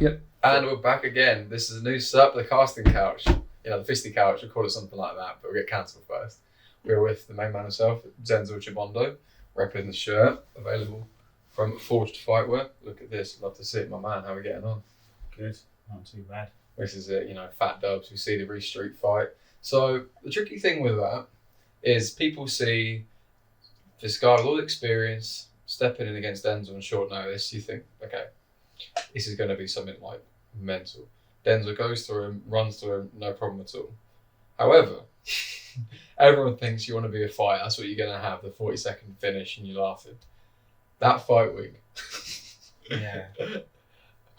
Yep. And we're back again. This is a new setup, the casting couch. You know, the fisty couch, we'll call it something like that, but we'll get cancelled first. We're with the main man himself, Denzel Chibondo, repping the shirt, available from Forged Fightwear. Look at this, love to see it, my man. How are we getting on? Good, not too bad. This is it, you know, fat dubs. We see the re-street fight. So the tricky thing with that is people see this guy with all the experience stepping in against Denzel on short notice. You think, okay, this is going to be something like mental. Denzel goes through him, runs through him, no problem at all. However, everyone thinks you want to be a fight. That's what you're going to have, the 40-second finish, and you're laughing. That fight week. Yeah.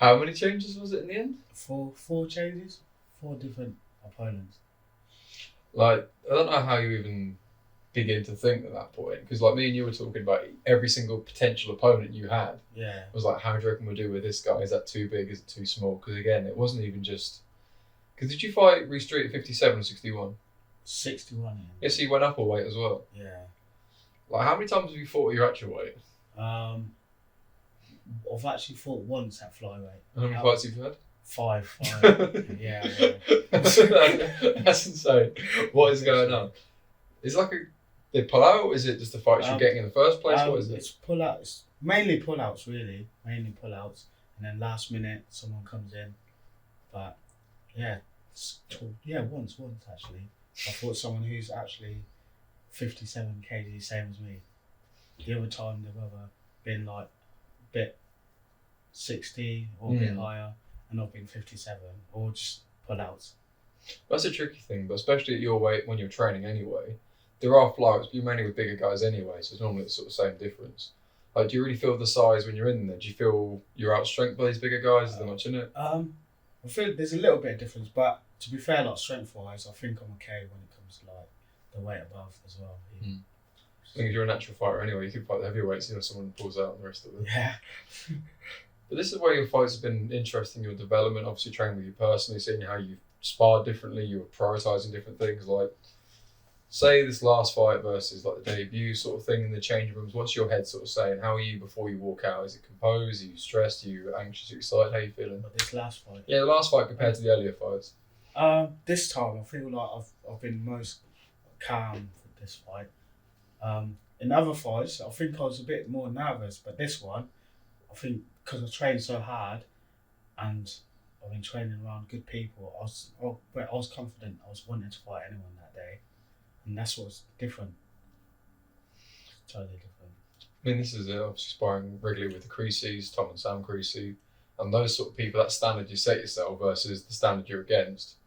How many changes was it in the end? Four changes, 4 different opponents. Like, I don't know how you even begin to think at that point, because like me and you were talking about every single potential opponent you had. Yeah. Was like, how do you reckon we'll do with this guy? Is that too big? Is it too small? Because again, it wasn't even just. Because did you fight Re-Street at 57 or 61? 61. Yes, so you went up a weight as well. Yeah. Like, how many times have you fought at your actual weight? I've actually fought once at flyweight. How many fights have you had? 5. Yeah. That's insane. What is going on? Is it like they pull out? Is it just the fights you're getting in the first place? What is it? It's pull-outs. Mainly pull-outs, really. Mainly pull-outs. And then last minute, someone comes in. But, yeah. Once actually. I fought someone who's actually 57 kg, same as me. The other time, they've either been like a bit 60 or a bit higher, and I've been 57, or just pull-outs. That's a tricky thing, but especially at your weight when you're training anyway. There are flyouts, but you're mainly with bigger guys anyway, so it's normally the sort of same difference. Like, do you really feel the size when you're in there? Do you feel you're outstrength by these bigger guys? Is there much in it? I feel there's a little bit of difference, but to be fair, like strength-wise, I think I'm okay when it comes to like the weight above as well. Yeah. I think if you're a natural fighter anyway, you could fight the heavyweights, you know, someone pulls out and the rest of it. Yeah. But this is where your fights have been interesting, your development, obviously training with you personally, seeing how you've sparred differently, you were prioritising different things, like say this last fight versus like the debut sort of thing in the changing rooms. What's your head sort of saying? How are you before you walk out? Is it composed? Are you stressed? Are you anxious? Are you excited? How are you feeling? But this last fight? Yeah, the last fight compared to the earlier fights. This time I feel like I've been most calm for this fight. In other fights, I think I was a bit more nervous, but this one, I think because I trained so hard and I've been training around good people, I was confident. I was wanting to fight anyone that day, and that's what's different. It's totally different. I mean, this is obviously sparring regularly with the Creases, Tom and Sam Creasy, and those sort of people. That standard you set yourself versus the standard you're against,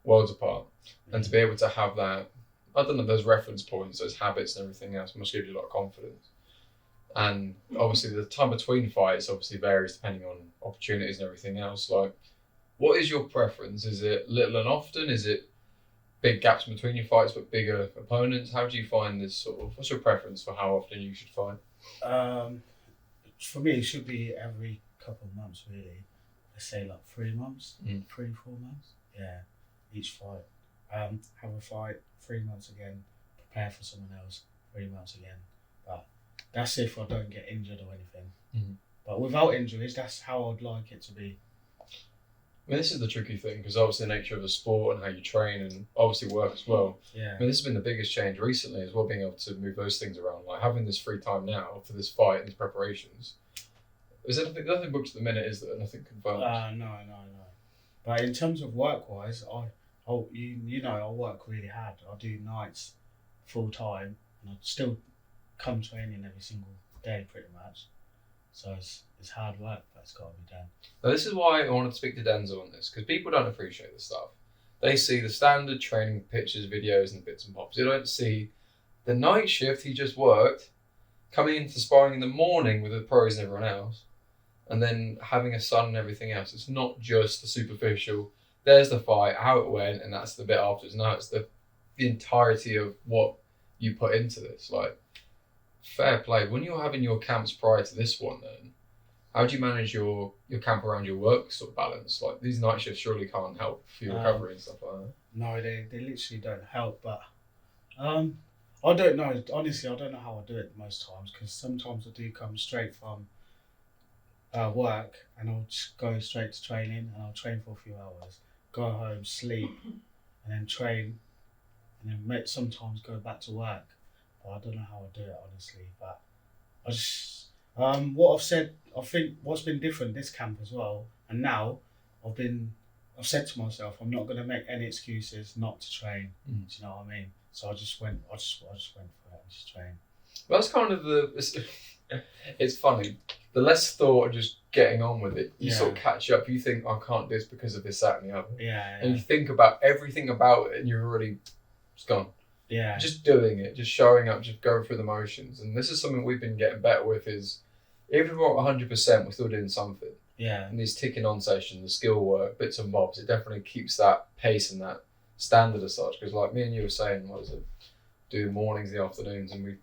worlds apart. Yeah. And to be able to have that, I don't know, those reference points, those habits and everything else must give you a lot of confidence. And obviously the time between fights obviously varies depending on opportunities and everything else. Like, what is your preference? Is it little and often? Is it big gaps between your fights but bigger opponents? How do you find this sort of, what's your preference for how often you should fight? For me, it should be every couple of months, really. Let's say like 3 months, 3-4 months. Yeah, each fight. Have a fight, 3 months again, prepare for someone else, 3 months again. But that's if I don't get injured or anything. But without injuries, that's how I'd like it to be. I mean, this is the tricky thing, because obviously the nature of the sport and how you train and obviously work as well. Yeah. I mean, this has been the biggest change recently as well, being able to move those things around. Like having this free time now for this fight and these preparations. Is there nothing booked at the minute, is there? Nothing confirmed? No. But in terms of work-wise, I work really hard. I do nights full time, and I still come training every single day pretty much. So it's hard work, but it's got to be done. Now, this is why I wanted to speak to Denzel on this, because people don't appreciate this stuff. They see the standard training pictures, videos, and bits and bobs. They don't see the night shift he just worked, coming into sparring in the morning with the pros and everyone else, and then having a son and everything else. It's not just the superficial, there's the fight, how it went, and that's the bit afterwards. No, it's the entirety of what you put into this. Like, fair play. When you're having your camps prior to this one, then how do you manage your camp around your work sort of balance? Like, these night shifts surely can't help for your recovery and stuff like that. No, they literally don't help. But I don't know. Honestly, I don't know how I do it most times, because sometimes I do come straight from work, and I'll just go straight to training, and I'll train for a few hours, go home, sleep, and then train, and then sometimes go back to work. But I don't know how I do it honestly. But I just what I've said, I think what's been different this camp as well, and now I've said to myself, I'm not gonna make any excuses not to train. Do you know what I mean? So I just went for it and just trained. Well, that's kind of it's funny. The less thought of just getting on with it, you sort of catch up. You think, I can't do this because of this, that, and the other. Yeah. And you think about everything about it, and you're already, it's gone. Yeah. Just doing it, just showing up, just going through the motions. And this is something we've been getting better with is, even if we're not 100%, we're still doing something. Yeah. And these ticking on sessions, the skill work, bits and bobs, it definitely keeps that pace and that standard as such. Because like me and you were saying, what is it? Do mornings, the afternoons, and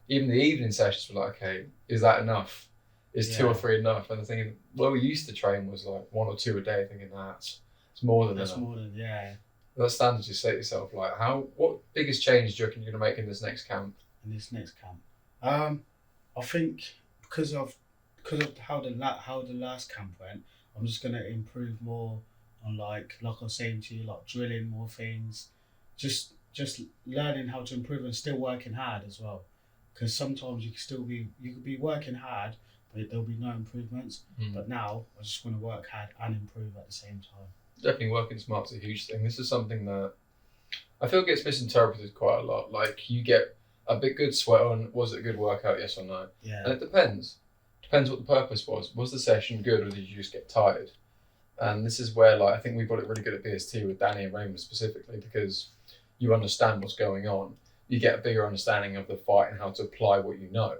even the evening sessions were like, okay, is that enough? Is 2 or 3 enough? And the thing, where we used to train was like 1 or 2 a day, thinking it's more than enough. That's more than, yeah. That standard you set yourself, like what biggest change do you reckon you're going to make in this next camp? In this next camp, I think because of how the last camp went, I'm just gonna improve more on like I was saying to you, like drilling more things, just learning how to improve and still working hard as well. Because sometimes you could be working hard, but there'll be no improvements. But now I just want to work hard and improve at the same time. Definitely working smart's a huge thing. This is something that I feel gets misinterpreted quite a lot. Like you get a bit good sweat on, was it a good workout, yes or no? Yeah. And it depends. Depends what the purpose was. Was the session good or did you just get tired? And this is where like I think we got it really good at BST with Danny and Raymond specifically because you understand what's going on. You get a bigger understanding of the fight and how to apply what you know.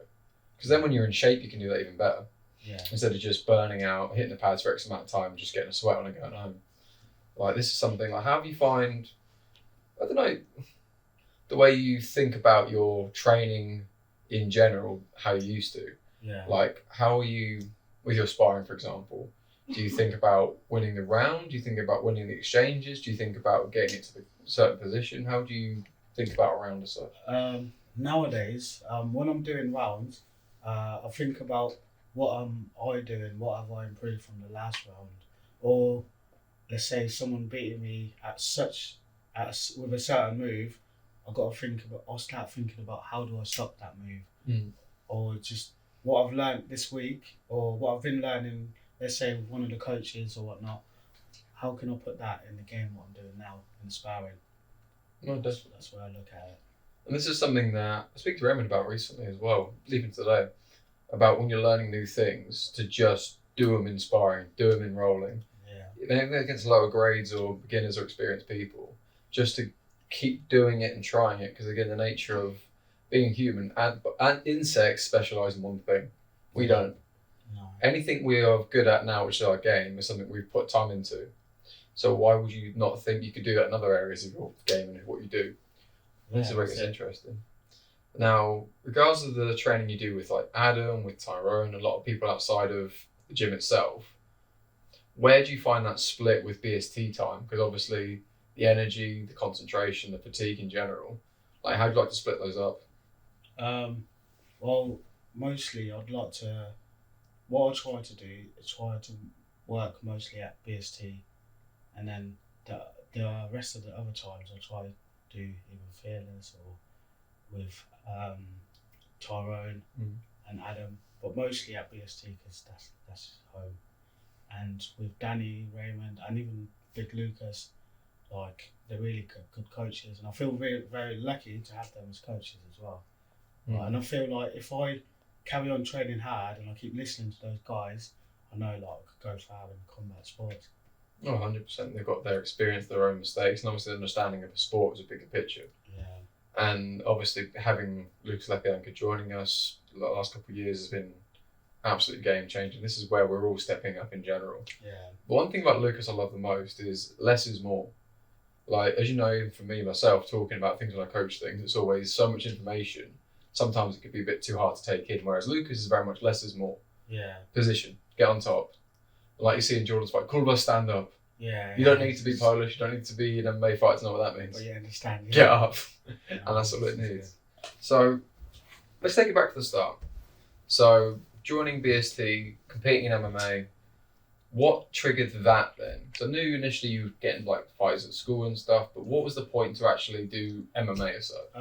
Because then when you're in shape, you can do that even better. Yeah. Instead of just burning out, hitting the pads for X amount of time, just getting a sweat on and going home. Like this is something like how do you find, I don't know, the way you think about your training in general, how you used to. Yeah. Like how are you with your sparring, for example? Do you think about winning the round? Do you think about winning the exchanges? Do you think about getting into a certain position? How do you think about a round as such? Nowadays, when I'm doing rounds, I think about what am I doing, what have I improved from the last round, or let's say someone beating me with a certain move. I'll start thinking about how do I stop that move, or just what I've learned this week, or what I've been learning. Let's say with one of the coaches or whatnot. How can I put that in the game? What I'm doing now in sparring. No, That's where I look at it. And this is something that I speak to Raymond about recently as well, even today, about when you're learning new things to just do them in sparring, do them in rolling. Yeah. Even against lower grades or beginners or experienced people, just to keep doing it and trying it. Because again, the nature of being human and insects specialise in one thing. We don't. No. Anything we are good at now, which is our game, is something we've put time into. So why would you not think you could do that in other areas of your game and what you do? This is where it gets interesting. Now, regardless of the training you do with like Adam, with Tyrone, a lot of people outside of the gym itself, where do you find that split with BST time? Because obviously the energy, the concentration, the fatigue in general, like how do you like to split those up? Well, mostly what I try to do is try to work mostly at BST, and then the rest of the other times I try to do either Fearless or with Tyrone and Adam, but mostly at BST because that's home. And with Danny, Raymond, and even Big Lucas, like they're really good coaches, and I feel very, very lucky to have them as coaches as well. And I feel like if I carry on training hard and I keep listening to those guys, I know like I could go far in combat sports. Oh, 100%. They've got their experience, their own mistakes, and obviously the understanding of the sport is a bigger picture. Yeah. And obviously having Lucas Lepianka joining us the last couple of years has been absolutely game changing. This is where we're all stepping up in general. Yeah. But one thing about Lucas I love the most is less is more. Like, as you know, for me, myself, talking about things when I coach things, it's always so much information. Sometimes it could be a bit too hard to take in, whereas Lucas is very much less is more. Yeah. Position, get on top. Like you see in Jordan's fight, cool, stand up. Yeah. You don't need to be Polish, you don't need to be an MMA fighter to know what that means. But you understand. Get up. And that's all it needs. So, let's take it back to the start. So, joining BST, competing in MMA, what triggered that then? Because I knew initially you were getting like fights at school and stuff, but what was the point to actually do MMA as such?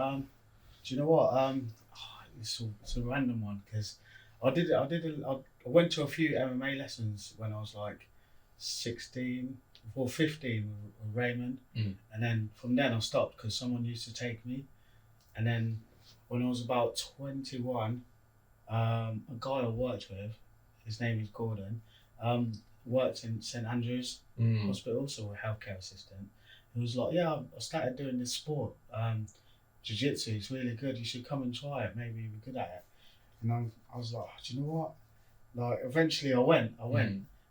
Do you know what? It's a random one because I went to a few MMA lessons when I was like 16 or 15 with Raymond, and then from then I stopped because someone used to take me, and then when I was about 21, a guy I worked with, his name is Gordon, worked in St Andrews Hospital, so a healthcare assistant. He was like, yeah, I started doing this sport, jiu-jitsu, it's really good, you should come and try it, maybe you'll be good at it. And I was like, do you know what? Like, eventually I went.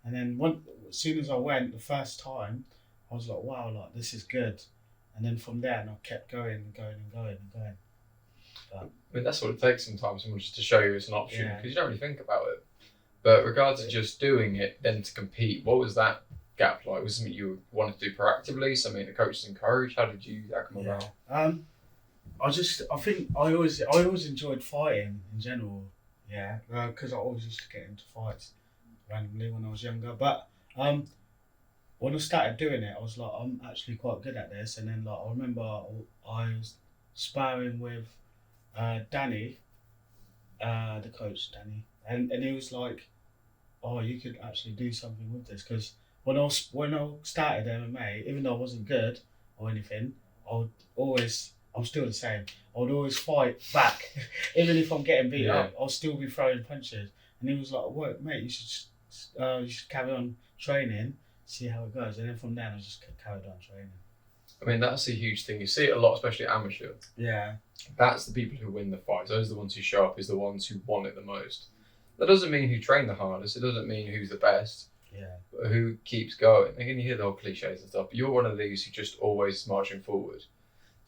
And then as soon as I went the first time, I was like, wow, like, this is good. And then from there, I kept going and going and going and going. But, I mean, that's what it takes sometimes, someone just to show you it's an option, because you don't really think about it. But regards to just doing it, then to compete, what was that gap like? Was it something you wanted to do proactively, something the coaches encouraged? How did that come about? I think I always enjoyed fighting in general, because I always used to get into fights randomly when I was younger. But when I started doing it, I was like, I'm actually quite good at this. And then like I remember I was sparring with Danny, the coach Danny, and he was like, oh, you could actually do something with this, because when I started MMA, even though I wasn't good or anything, I'm still the same. I would always fight back, even if I'm getting beat up. I'll still be throwing punches. And he was like, "What, mate? You should carry on training, see how it goes." And then from then, I just carried on training. I mean, that's a huge thing. You see it a lot, especially amateur. Yeah. That's the people who win the fights. Those are the ones who show up, is the ones who want it the most. That doesn't mean who train the hardest. It doesn't mean who's the best. Yeah. But who keeps going. Again, you hear the whole cliches and stuff, but you're one of these who just always marching forward.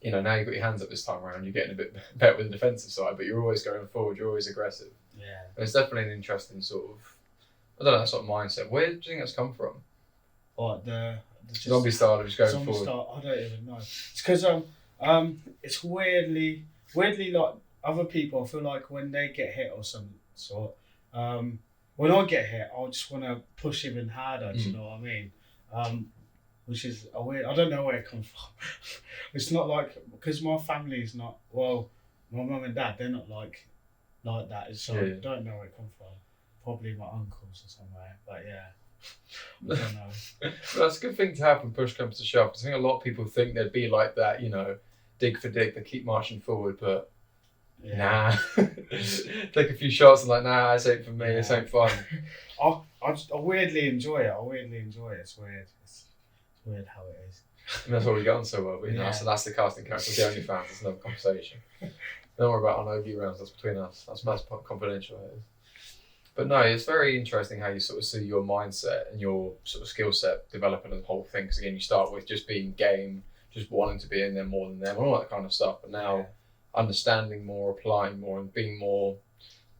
You know, now you've got your hands up this time around, you're getting a bit better with the defensive side, but you're always going forward, you're always aggressive. Yeah. And it's definitely an interesting sort of, I don't know, that sort of mindset. Where do you think that's come from? What, the zombie style of just going zombie forward? Style, I don't even know. It's because it's weirdly like other people, I feel like when they get hit or some sort, when I get hit, I just want to push even harder, do you know what I mean? Which is a weird, I don't know where it comes from. It's not like, because my family is not, well, my mum and dad, they're not like that, so I don't know where it comes from. Probably my uncles or somewhere, but yeah, I don't know. Well, that's a good thing to have when push comes to shove, because I think a lot of people think they'd be like that, you know, dig for dig, they keep marching forward, but nah. Take a few shots and like, nah, this ain't for me, this ain't fun. I weirdly enjoy it. It's weird. It's weird how it is. And that's why we get on so well, but you know, so that's the casting character, the only fans, it's another conversation. Don't worry about our no-view rounds, that's between us. That's confidential, it is. But no, it's very interesting how you sort of see your mindset and your sort of skill set developing as a whole thing. Because again, you start with just being game, just wanting to be in there more than them, and all that kind of stuff. But now understanding more, applying more, and being more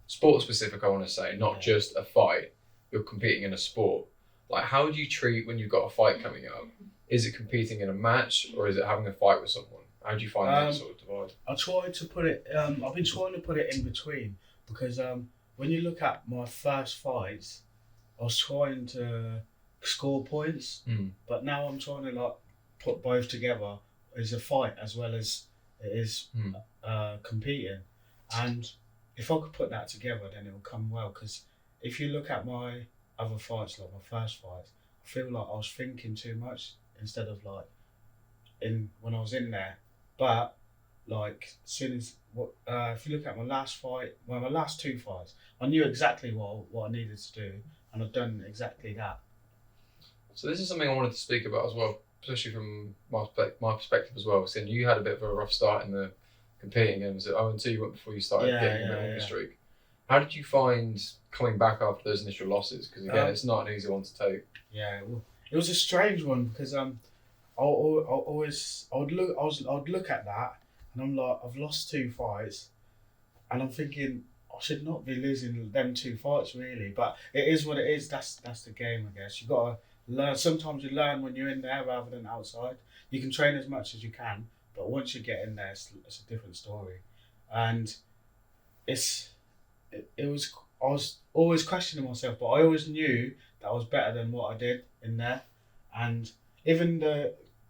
sport specific, I want to say, not just a fight. You're competing in a sport. Like, how do you treat when you've got a fight coming up? Is it competing in a match, or is it having a fight with someone? How do you find that sort of divide? I try to put it. I've been trying to put it in between, because when you look at my first fights, I was trying to score points, but now I'm trying to like put both together as a fight as well as it is competing. And if I could put that together, then it will come well. Because if you look at my other fights, like my first fights, I feel like I was thinking too much instead of like when I was in there. But like, as soon as if you look at my last fight, well, my last two fights, I knew exactly what I needed to do, and I've done exactly that. So this is something I wanted to speak about as well, especially from my perspective as well. Seeing you had a bit of a rough start in the competing games. Was it 0-2 you went before you started getting a bit on the streak? How did you find coming back after those initial losses? Because again, it's not an easy one to take. Yeah, it was a strange one, because I would look at that, and I'm like, I've lost 2 fights, and I'm thinking I should not be losing them 2 fights really. But it is what it is. That's the game, I guess. You gotta learn. Sometimes you learn when you're in there rather than outside. You can train as much as you can, but once you get in there, it's a different story. And I was always questioning myself, but I always knew that I was better than what I did in there. And even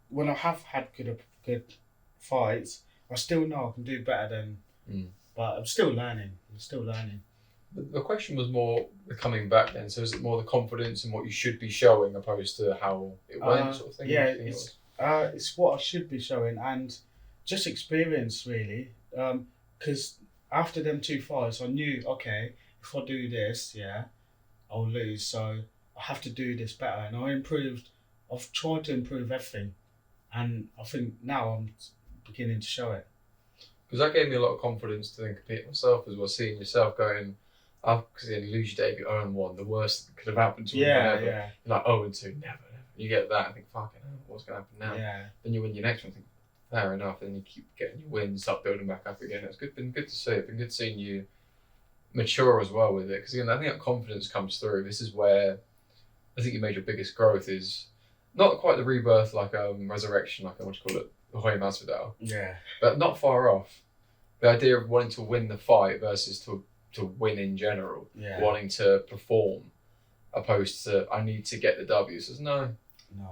when I have had good fights, I still know I can do better than. But I'm still learning. The question was more the coming back then. So is it more the confidence in what you should be showing opposed to how it went, sort of thing? Yeah, it's what I should be showing and just experience really. Because after them 2 fights, I knew okay, if I do this, yeah, I'll lose. So I have to do this better, and I improved. I've tried to improve everything, and I think now I'm beginning to show it. Because that gave me a lot of confidence to then compete myself as well, seeing yourself going, because you lose your debut 0-1, the worst that could have happened to anyone ever. Yeah. You're like 0-2, never. You get that and think, fucking hell, what's going to happen now? Yeah. Then you win your next one, think, fair enough. Then you keep getting your wins, start building back up again. It's been good to see. It's been good seeing you mature as well with it. Because again, I think that confidence comes through. This is where I think you made your biggest growth is not quite the rebirth, like resurrection, like what you call it, Ahoy Masvidal. Yeah. But not far off. The idea of wanting to win the fight versus to win in general, wanting to perform, opposed to I need to get the W. Says no,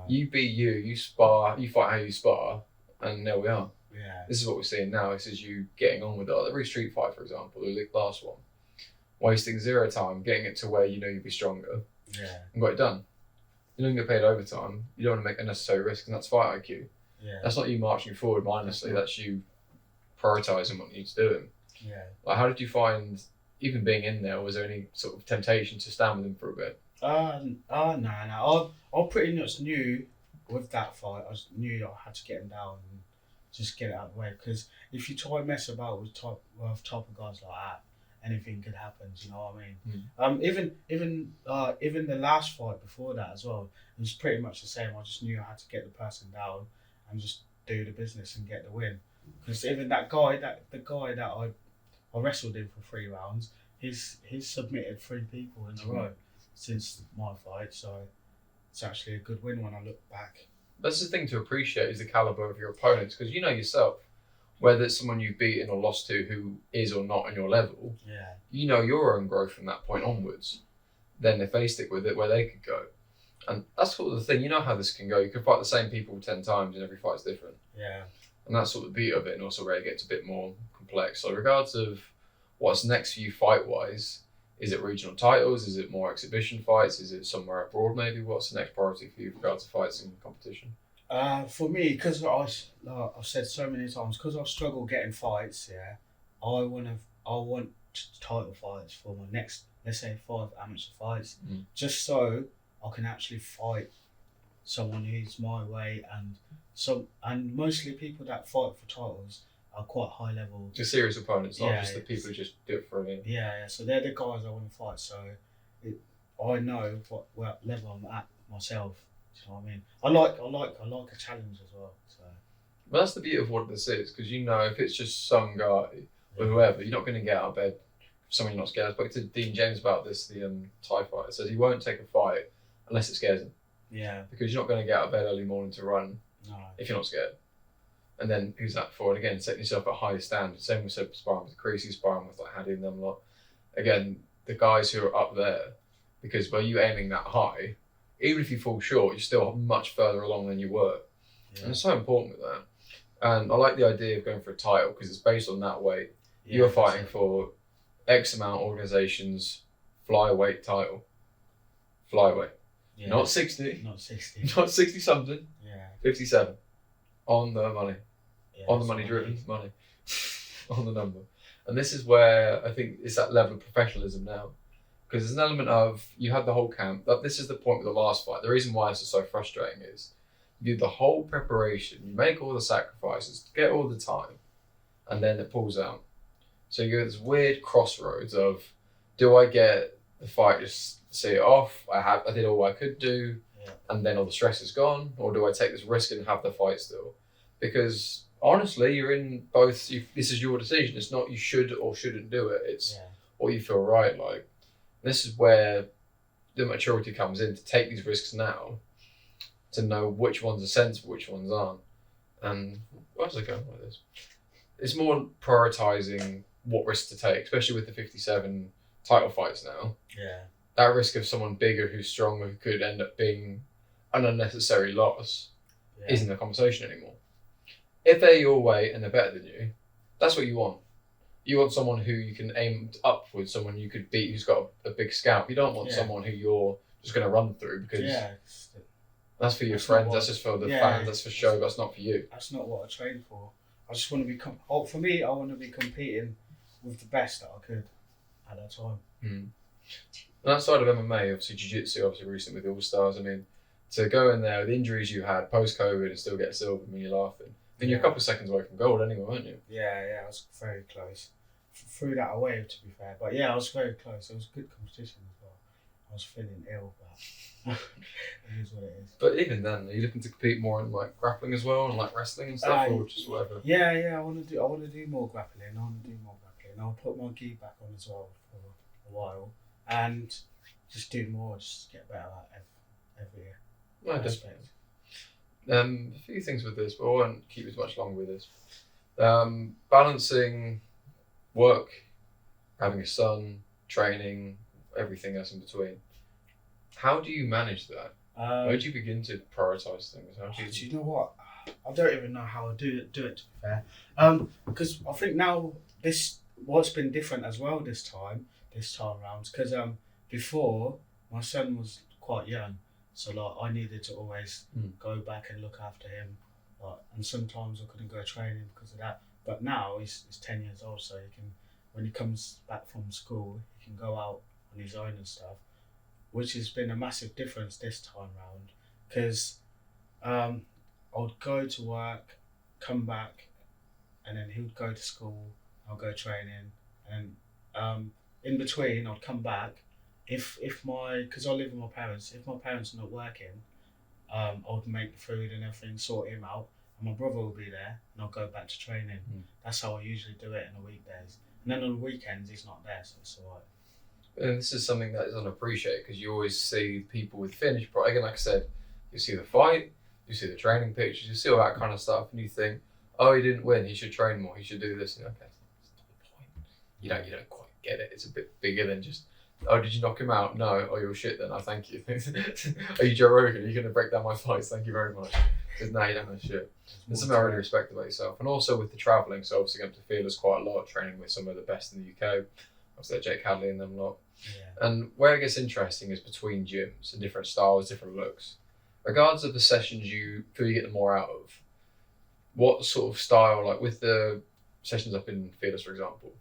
you be you spar, you fight how you spar, and there we are. Yeah. This is what we're seeing now. This is you getting on with it. Like every street fight, for example, the last one, wasting 0 time, getting it to where you know you'll be stronger, and got it done. You don't get paid overtime. You don't want to make unnecessary risks, and that's fight IQ. Yeah. That's not you marching forward mindlessly. That's you prioritising what you need to do. Yeah. Like, how did you find even being in there? Was there any sort of temptation to stand with him for a bit? No. I pretty much knew with that fight. I knew I had to get him down and just get it out of the way. Because if you try and mess about with type of guys like that, anything could happen. Do you know what I mean? Even the last fight before that as well, it was pretty much the same. I just knew I had to get the person down and just do the business and get the win. Because even the guy that I wrestled him for 3 rounds, he's submitted 3 people in a row since my fight, so it's actually a good win when I look back. That's the thing to appreciate is the caliber of your opponents, because you know yourself, whether it's someone you've beaten or lost to who is or not on your level, you know your own growth from that point onwards. Then if they stick with it, where they could go. And that's sort of the thing, you know how this can go. You can fight the same people 10 times and every fight's different. Yeah. And that's sort of the beauty of it, and also where it gets a bit more complex. So regards of what's next for you fight-wise, is it regional titles? Is it more exhibition fights? Is it somewhere abroad maybe? What's the next priority for you with regards to fights and competition? For me, because I've said so many times, because I struggle getting fights, I want title fights for my next, let's say 5 amateur fights, just so I can actually fight someone who's my weight and mostly people that fight for titles are quite high level. Just serious opponents, not just the people who just do it for a Yeah, so they're the guys I want to fight. So I know what level I'm at myself. Do you know what I mean? I like a challenge as well. So. Well, that's the beauty of what this is, because you know if it's just some guy or whoever, you're not going to get out of bed. Someone you're not scared. I spoke to Dean James about this, the Thai fighter. Says he won't take a fight unless it scares him. Yeah. Because you're not going to get out of bed early morning to run if you're not scared. And then who's that for? And again, setting yourself at higher standards. Same with sparring with Creasy, sparring with like Haddy and them lot. Again, the guys who are up there, because by you aiming that high, even if you fall short, you're still much further along than you were. Yeah. And it's so important with that. And I like the idea of going for a title because it's based on that weight. Yeah, you're fighting for X amount of organisations, flyweight title. Flyweight. Yeah. Not 60. Not 60. Not 60 something. Yeah. 57. On the money. Yeah, on the money driven. Money. On the number. And this is where I think it's that level of professionalism now. Because there's an element of, you had the whole camp. This is the point with the last fight. The reason why this is so frustrating is you do the whole preparation, you make all the sacrifices, get all the time, and then it pulls out. So you go this weird crossroads of, do I get the fight, just see it off, I did all I could do, and then all the stress is gone, or do I take this risk and have the fight still? Because honestly, you're in both, this is your decision. It's not you should or shouldn't do it, it's what you feel right like. This is where the maturity comes in, to take these risks now, to know which ones are sensible, which ones aren't. And where's I going with this? It's more prioritising what risks to take, especially with the 57 title fights now, Yeah. that risk of someone bigger who's stronger who could end up being an unnecessary loss isn't a conversation anymore. If they're your weight and they're better than you, that's what you want. You want someone who you can aim upwards, someone you could beat who's got a big scalp. You don't want someone who you're just going to run through because that's for your friends, that's just for the fans, that's for show, that's not for you. That's not what I train for. I just want to be, for me, I want to be competing with the best that I could at that time. And outside of MMA, obviously Jiu-Jitsu, obviously recent with the All-Stars, I mean, to go in there with the injuries you had post-COVID and still get silver, I mean, you're laughing. And you're a couple of seconds away from gold anyway, weren't you? Yeah, I was very close. Threw that away, to be fair. But yeah, I was very close. It was a good competition as well. I was feeling ill, but it is what it is. But even then, are you looking to compete more in like grappling as well and like wrestling and stuff, or just whatever? Yeah, I want to do more grappling. I'll put my gi back on as well for a while and just do more, just get better at every year. No, definitely. A few things with this, but I won't keep it much longer with this. Balancing work, having a son, training, everything else in between. How do you manage that? Where do you begin to prioritise things? Do you know what? I don't even know how I do it, to be fair. Because I think now what's been different as well this time round. Because before my son was quite young, so like I needed to always go back and look after him, and sometimes I couldn't go training because of that. But now he's 10 years old, so he can, when he comes back from school, he can go out on his own and stuff, which has been a massive difference this time round. Because I would go to work, come back, and then he would go to school. I'll go training, and in between I'd come back. Because I live with my parents, if my parents are not working, I would make the food and everything, sort him out, and my brother will be there, and I'll go back to training. That's how I usually do it in the weekdays. And then on the weekends, he's not there, so it's alright. And this is something that is unappreciated because you always see people with finished product. Again, like I said, you see the fight, you see the training pictures, you see all that kind of stuff, and you think, oh, he didn't win, he should train more, he should do this. And okay, that's not the point. You don't quite get it. It's a bit bigger than just, oh, did you knock him out? No. Oh, you're shit then. Oh, thank you. Are you Joe Rogan? Are you going to break down my fights? Thank you very much. Because no, you don't know shit. There's something I really respect about yourself. And also with the travelling, so obviously going to Fearless quite a lot, training with some of the best in the UK. Obviously Jake Hadley and them lot. Yeah. And where it gets interesting is between gyms and different styles, different looks. Regardless of the sessions you feel you get the more out of, what sort of style, like with the sessions up in Fearless, for example,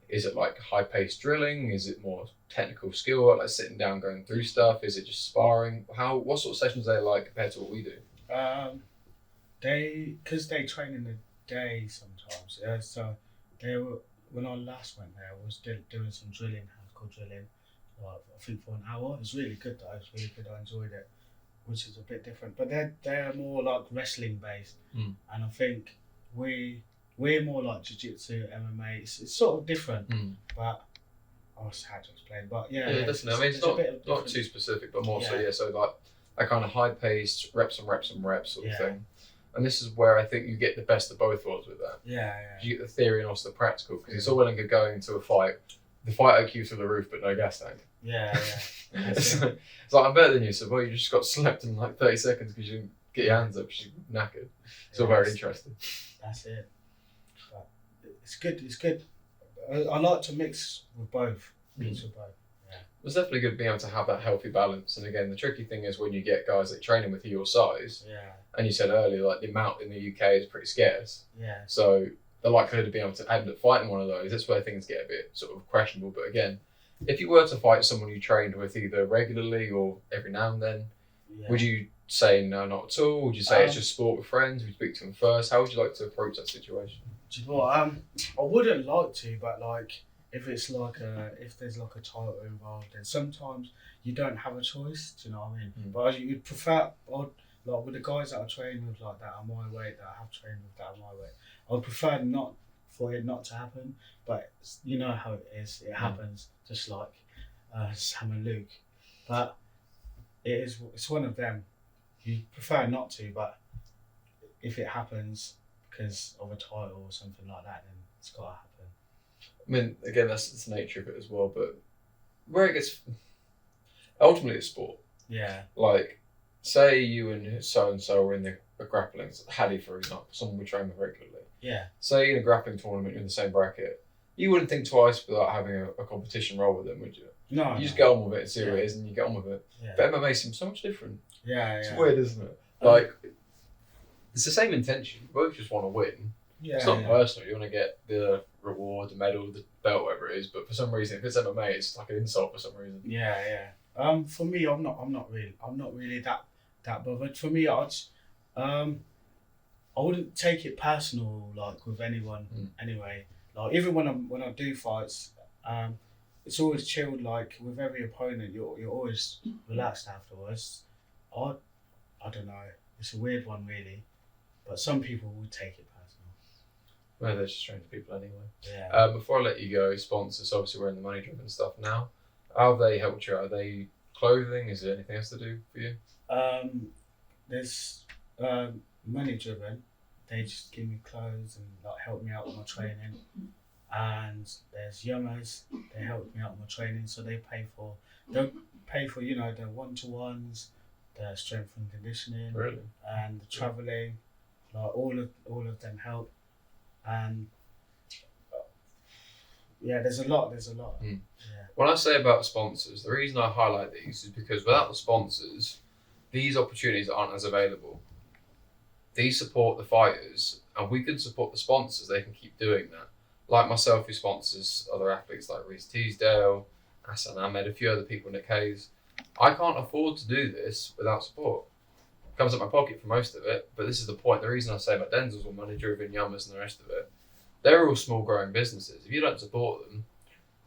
is it like high-paced drilling? Is it more technical skill, like sitting down, going through stuff? Is it just sparring? What sort of sessions are they like compared to what we do? Because they train in the day sometimes. So when I last went there, I was doing some drilling, hardcore drilling. I think for an hour. It was really good though. It was really good. I enjoyed it, which is a bit different. But they're more like wrestling based, and I think we're more like jiu-jitsu, MMA. It's sort of different, but I was had to explain. But yeah, definitely. I mean, it's not too specific, but more so. Yeah, so like a kind of high-paced reps and reps and reps sort of thing. And this is where I think you get the best of both worlds with that. Yeah. You get the theory and also the practical, because it's all well and good going into a fight. The fight IQ through the roof, but no gas tank. Yeah. It's like, I'm better than you, so well, you just got slapped in like 30 seconds because you didn't get your hands up, because you're knackered. It's all very interesting. That's it. But it's good. I like to mix with both. It's definitely good being able to have that healthy balance. And again, the tricky thing is when you get guys that training with your size, and you said earlier, like the amount in the UK is pretty scarce. So the likelihood of being able to end up fighting one of those, that's where things get a bit sort of questionable. But again, if you were to fight someone you trained with either regularly or every now and then, would you say no, not at all? Would you say it's just sport with friends? Would you speak to them first? How would you like to approach that situation? Do you know what? I wouldn't like to, but like if it's like if there's like a title involved, then sometimes you don't have a choice. Do you know what I mean? But you'd prefer, like with the guys that I train with like that are my weight, that I have trained with that are my weight, I would prefer for it not to happen. But you know how it is. It happens, just like Sam and Luke. But it's one of them. You prefer not to, but if it happens because of a title or something like that, then it's got to happen. I mean, again, that's the nature of it as well. But where it gets ultimately it's sport. Yeah. Like, say you and so are in a grappling, Haddy for example, someone we train with regularly. Yeah. Say in a grappling tournament you're in the same bracket, you wouldn't think twice without having a competition role with them, would you? No. You just get on with it and see what it is, and you get on with it. Yeah. But MMA seems so much different. Yeah. It's weird, isn't it? Like, it's the same intention. You both just want to win. Yeah. It's not personal. You want to get the reward, the medal, the belt, whatever it is. But for some reason, if it's MMA, it's like an insult for some reason. Yeah. For me, I'm not really that bothered. For me, I wouldn't take it personal like with anyone anyway. Like even when I do fights, it's always chilled. Like with every opponent, you're always relaxed afterwards. I don't know. It's a weird one really, but some people would take it personal. Well, they're just strange people anyway. Yeah. Before I let you go, sponsors, obviously we're in the money driven stuff now. How have they helped you out? Are they clothing? Is there anything else to do for you? There's money driven. They just give me clothes and like help me out with my training. And there's Yummers. They help me out with my training, so they'll pay for the 1-to-1s, the strength and conditioning, Really? and the travelling. Like all of them help. And yeah, there's a lot. Yeah. When I say about sponsors, the reason I highlight these is because without the sponsors, these opportunities aren't as available. These support the fighters, and we can support the sponsors. They can keep doing that. Like myself, who sponsors other athletes like Reese Teasdale, Hassan Ahmed, a few other people, Nick Hayes. I can't afford to do this without support. It comes out my pocket for most of it, but this is the point. The reason I say about Denzel's all money driven, Yummers, and the rest of it, they're all small growing businesses. If you don't support them,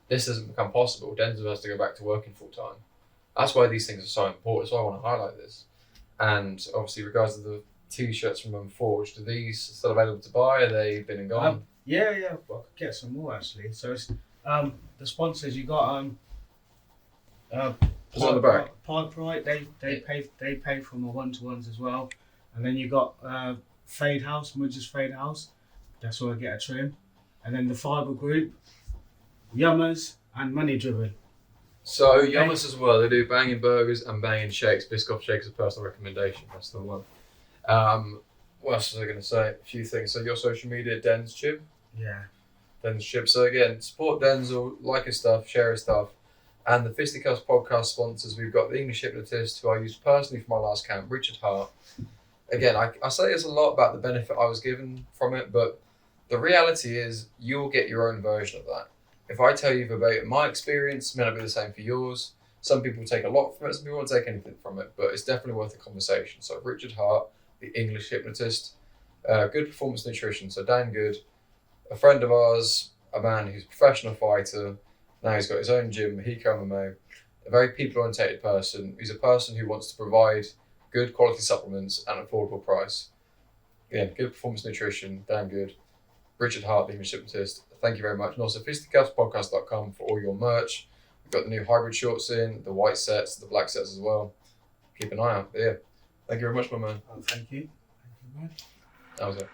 this doesn't become possible. Denzel has to go back to working full time. That's why these things are so important. So I want to highlight this. And obviously, regards to the T-shirts from Unforged, are these still available to buy? Are they been and gone? Yeah. Well, I could get some more actually. So it's the sponsors you got It's on the back. Park Right. They pay for my 1-to-1s as well, and then you got Fade House, Mudge's Fade House. That's where I get a trim, and then the Fibre Group, Yummers, and Money Driven. So Yummers as well. They do banging burgers and banging shakes. Biscoff shakes a personal recommendation. That's the one. What else was I going to say? A few things. So your social media, Denz Chib. Yeah. Denz Chib. So again, support Denzel, like his stuff, share his stuff. And the Fisticuffs podcast sponsors, we've got the English hypnotist who I used personally for my last camp, Richard Hart. Again, I say there's a lot about the benefit I was given from it, but the reality is you'll get your own version of that. If I tell you verbatim my experience, it may not be the same for yours. Some people take a lot from it, some people won't take anything from it, but it's definitely worth a conversation. So Richard Hart, the English hypnotist, Good Performance Nutrition, so Dan Good, a friend of ours, a man who's a professional fighter. Now he's got his own gym, Hiko MMA, a very people-orientated person. He's a person who wants to provide good quality supplements at an affordable price. Again, Good Performance Nutrition, damn good. Richard Hart, the English hypnotist. Thank you very much. And also fisticuffspodcast.com for all your merch. We've got the new hybrid shorts in, the white sets, the black sets as well. Keep an eye out. But yeah, thank you very much, my man. Thank you. That was it.